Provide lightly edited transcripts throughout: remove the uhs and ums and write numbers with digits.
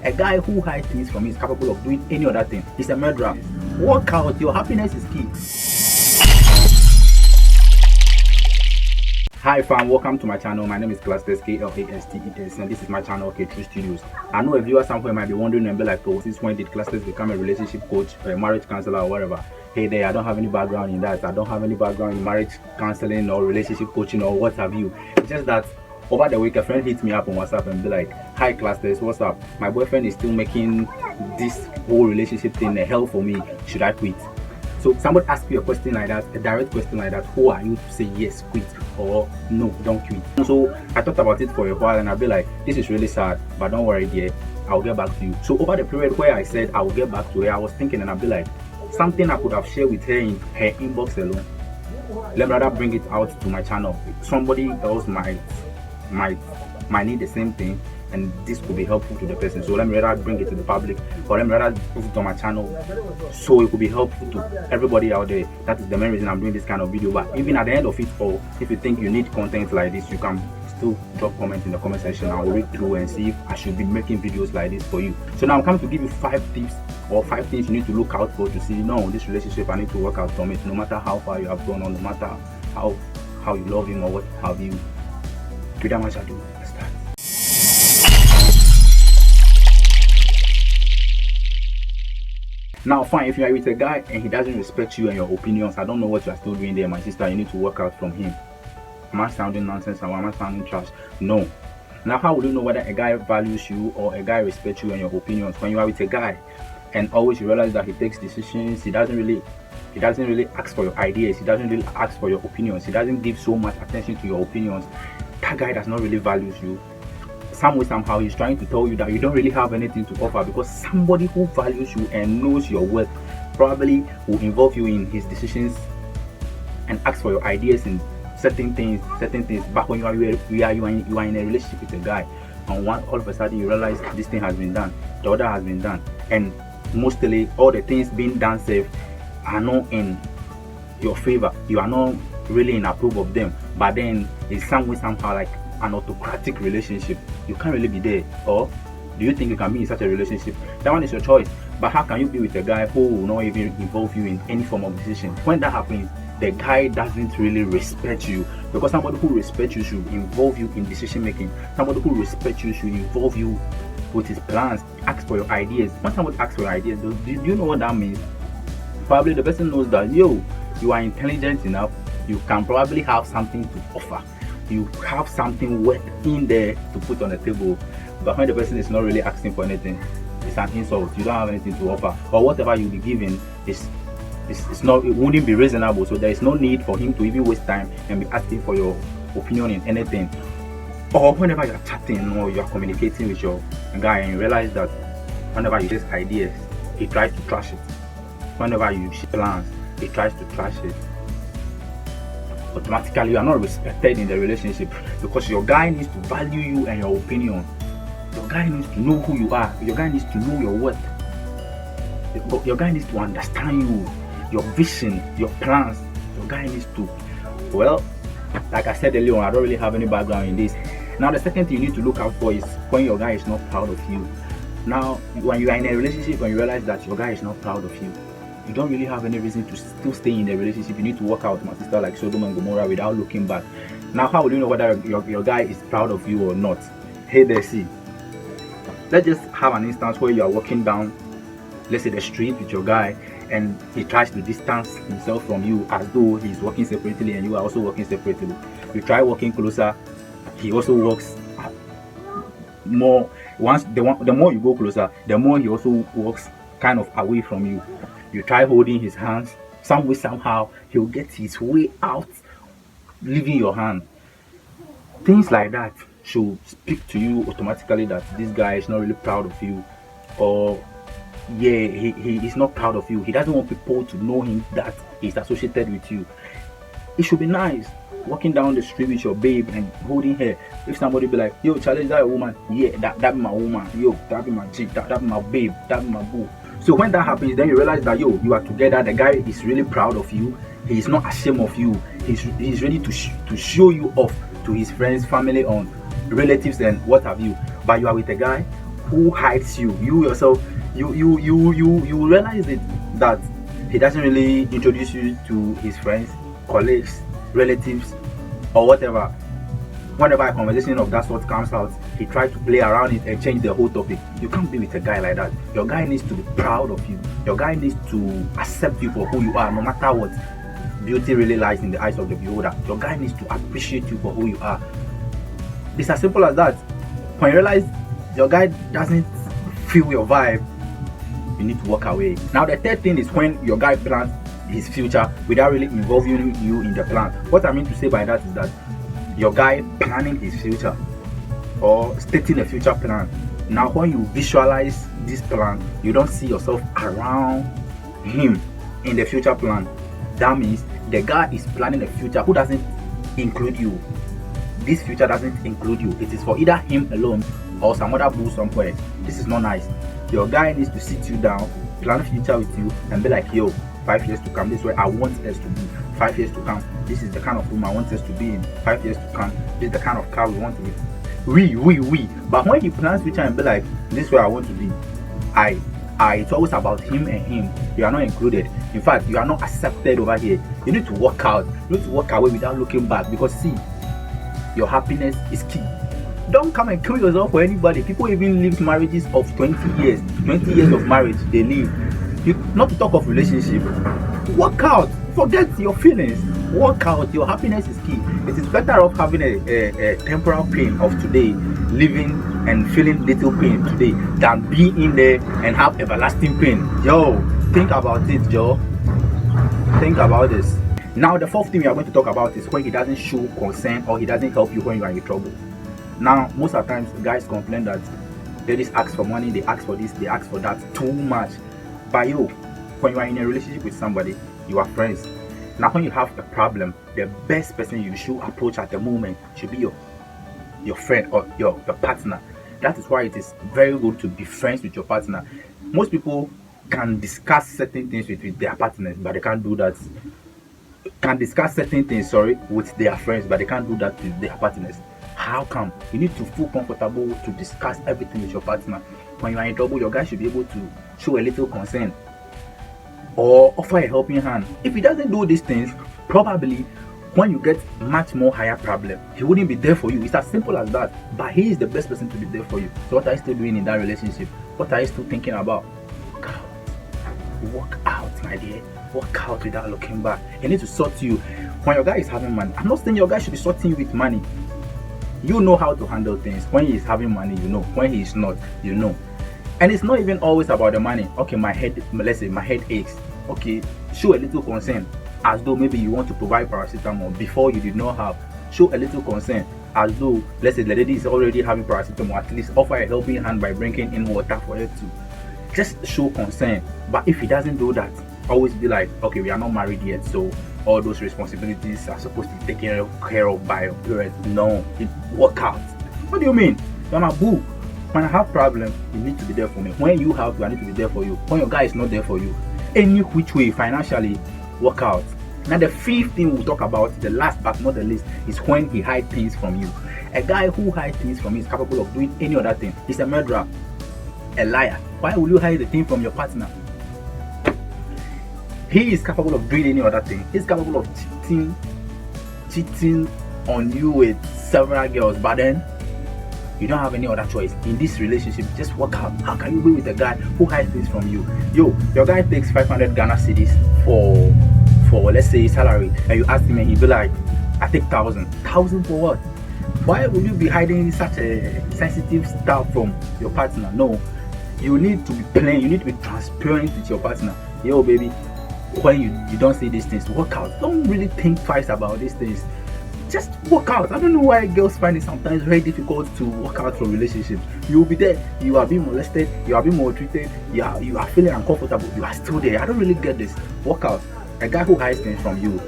A guy who hides things from me is capable of doing any other thing. He's a murderer. Work out. Your happiness is key. Hi fam, welcome to my channel. My name is Klastes, Klastes, and this is my channel, K3 Studios. I know a viewer somewhere might be wondering and be like, oh, since when did Klastes become a relationship coach, a marriage counselor, or whatever? Hey there, I don't have any background in that. I don't have any background in marriage counseling or relationship coaching or what have you. It's just that over the week, a friend hits me up on WhatsApp and be like, hi Klastes, what's up? My boyfriend is still making this whole relationship thing a hell for me. Should I quit? So somebody asks you a question like that, a direct question like that, who are you to say yes, quit, or no, don't quit? So I thought about it for a while and I'll be like, this is really sad, but don't worry dear, I'll get back to you. So over the period where I said I will get back to her, I was thinking and I'll be like, something I could have shared with her in her inbox alone. Let me rather bring it out to my channel. Somebody else might need the same thing, and this could be helpful to the person. So let me rather bring it to the public, or let me rather put it on my channel so it could be helpful to everybody out there. That is the main reason I'm doing this kind of video. But even at the end of it all, if you think you need content like this, you can still drop comments in the comment section. I'll read through and see if I should be making videos like this for you. So now I'm coming to give you 5 tips or 5 things you need to look out for to see, no, this relationship, I need to work out from it, no matter how far you have gone, or no matter how you love him or what have you. Without much ado, let's start. Now fine, if you are with a guy and he doesn't respect you and your opinions, I don't know what you are still doing there, my sister. You need to work out from him. Am I sounding nonsense or am I sounding trash? No. Now how would you know whether a guy values you or a guy respects you and your opinions? When you are with a guy and always you realize that he takes decisions, he doesn't really ask for your ideas, he doesn't really ask for your opinions, he doesn't give so much attention to your opinions, that guy does not really value you. Some way, somehow, he's trying to tell you that you don't really have anything to offer, because somebody who values you and knows your worth probably will involve you in his decisions and ask for your ideas in certain things. But when you are in a relationship with a guy, and all of a sudden you realize this thing has been done, the other has been done, and mostly all the things being done safe are not in your favor. You are not really in approval of them, but then it's some way, somehow, like an autocratic relationship. You can't really be there. Or do you think you can be in such a relationship? That one is your choice. But how can you be with a guy who will not even involve you in any form of decision? When that happens, the guy doesn't really respect you, because somebody who respects you should involve you in decision making. Somebody who respects you should involve you with his plans, ask for your ideas. When somebody asks for your ideas, do you know what that means? Probably the person knows that you are intelligent enough, you can probably have something to offer, you have something worth in there to put on the table. But when the person is not really asking for anything, it's an insult. You don't have anything to offer, or whatever you'll be given is not, it wouldn't be reasonable. So there is no need for him to even waste time and be asking for your opinion in anything. Or whenever you're chatting or you're communicating with your guy and you realize that whenever you share ideas, he tries to trash it. Whenever you share plans, he tries to trash it. Automatically you are not respected in the relationship, because your guy needs to value you and your opinion. Your guy needs to know who you are. Your guy needs to know your worth. Your guy needs to understand you, your vision, your plans. Your guy needs to, well, like I said earlier on, I don't really have any background in this. Now the second thing you need to look out for is when your guy is not proud of you. Now when you are in a relationship and you realize that your guy is not proud of you, you don't really have any reason to still stay in the relationship. You need to work out, my sister, like Sodom and Gomorrah without looking back. Now how will you know whether your guy is proud of you or not? Hey there, see, let's just have an instance where you are walking down, let's say, the street with your guy, and he tries to distance himself from you as though he's walking separately and you are also walking separately. You try walking closer, he also walks more. The more you go closer, the more he also walks kind of away from you. You try holding his hands, some way, somehow, he'll get his way out, leaving your hand. Things like that should speak to you automatically that this guy is not really proud of you, or yeah, he is not proud of you. He doesn't want people to know him that he's associated with you. It should be nice walking down the street with your babe and holding her. If somebody be like, yo, challenge that woman, yeah, that be my woman, yo, that be my chick, that be my babe, that be my boo. So when that happens, then you realize that you are together. The guy is really proud of you. He is not ashamed of you. He's ready to show you off to his friends, family, on relatives and what have you. But you are with a guy who hides you. You yourself, you realize it that he doesn't really introduce you to his friends, colleagues, relatives, or whatever. Whenever a conversation of that sort comes out, he tries to play around it and change the whole topic. You can't be with a guy like that. Your guy needs to be proud of you. Your guy needs to accept you for who you are, no matter what. Beauty really lies in the eyes of the beholder. Your guy needs to appreciate you for who you are. It's as simple as that. When you realize your guy doesn't feel your vibe, you need to walk away. Now the third thing is when your guy plans his future without really involving you in the plan. What I mean to say by that is that your guy planning his future or stating a future plan. Now when you visualize this plan, you don't see yourself around him in the future plan. That means the guy is planning a future who doesn't include you. This future doesn't include you. It is for either him alone or some other boo somewhere. This is not nice. Your guy needs to sit you down, plan a future with you, and be like, yo, 5 years to come, this is where I want us to be. 5 years to come, this is the kind of room I want us to be in. 5 years to come, this is the kind of car we want to be. We. But when he plans future and be like, this is where I want to be, it's always about him and him. You are not included. In fact, you are not accepted over here. You need to walk out. You need to walk away without looking back, because see, your happiness is key. Don't come and kill yourself for anybody. People even live marriages of 20 years. 20 years of marriage, they live. Not to talk of relationship. Work out. Forget your feelings. Work out. Your happiness is key. It is better off having a temporal pain of today, living and feeling little pain today, than be in there and have everlasting pain. Yo, think about it, Joe. Think about this. Now, the fourth thing we are going to talk about is when he doesn't show concern or he doesn't help you when you are in trouble. Now, most of the times, guys complain that ladies ask for money, they ask for this, they ask for that too much. But you, when you are in a relationship with somebody, you are friends. Now, when you have a problem, the best person you should approach at the moment should be your friend or your partner. That is why it is very good to be friends with your partner. Most people can discuss certain things with their partners, but they can't do that. Can discuss certain things, with their friends, but they can't do that with their partners. How come? You need to feel comfortable to discuss everything with your partner. When you are in trouble, your guy should be able to show a little concern or offer a helping hand. If he doesn't do these things, probably when you get much more higher problem, he wouldn't be there for you. It's as simple as that. But he is the best person to be there for you. So what are you still doing in that relationship? What are you still thinking about? Walk out, my dear. Walk out without looking back. He needs to sort you. When your guy is having money, I'm not saying your guy should be sorting you with money. You know how to handle things. When he is having money, you know. When he is not, you know. And it's not even always about the money. Okay, let's say my head aches. Okay, show a little concern, as though maybe you want to provide paracetamol before you did not have. Show a little concern, as though, let's say the lady is already having paracetamol. At least offer a helping hand by bringing in water for her too. Just show concern. But if he doesn't do that, always be like, okay, we are not married yet, so all those responsibilities are supposed to be taken care of by your parents. No, work out. What do you mean? You're my boo. When I have problems, you need to be there for me. When you have, I need to be there for you. When your guy is not there for you, any which way financially, work out. Now the fifth thing we'll talk about, the last but not the least, is when he hides things from you. A guy who hides things from you is capable of doing any other thing. He's a murderer, a liar. Why will you hide the thing from your partner? He is capable of doing any other thing. He's capable of cheating on you with several girls, but then you don't have any other choice in this relationship. Just work out. How can you be with a guy who hides things from you? Yo, your guy takes 500 Ghana cedis for let's say salary, and you ask him and he'll be like, I take 1,000 for what? Why would you be hiding such a sensitive stuff from your partner? No, you need to be plain. You need to be transparent with your partner. Yo, baby, when you don't say these things, work out. Don't really think twice about these things. Just work out. I don't know why girls find it sometimes very difficult to work out from relationships. You will be there, you are being molested, you are being maltreated, you are feeling uncomfortable, you are still there. I don't really get this. Work out. A guy who hides things from you,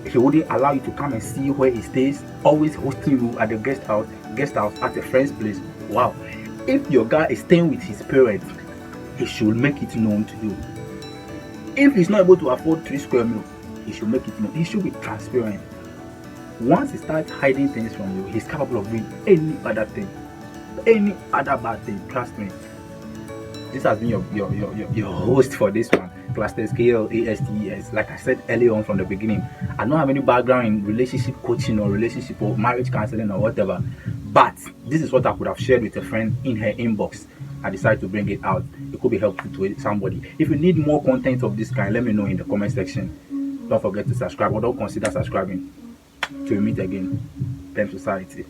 he wouldn't allow you to come and see where he stays, always hosting you at the guest house at a friend's place. Wow. If your guy is staying with his parents, he should make it known to you. If he's not able to afford 3 square meals, he should make it known. He should be transparent. Once he starts hiding things from you, he's capable of doing any other thing. any other bad thing. Trust me. This has been your host for this one, Klastes, Klastes. Like I said earlier on from the beginning, I don't have any background in relationship coaching or relationship or marriage counseling or whatever, but this is what I could have shared with a friend in her inbox. I decided to bring it out. It could be helpful to somebody. If you need more content of this kind, let me know in the comment section. Don't forget to subscribe, or don't consider subscribing. Till we meet again. Pen Society.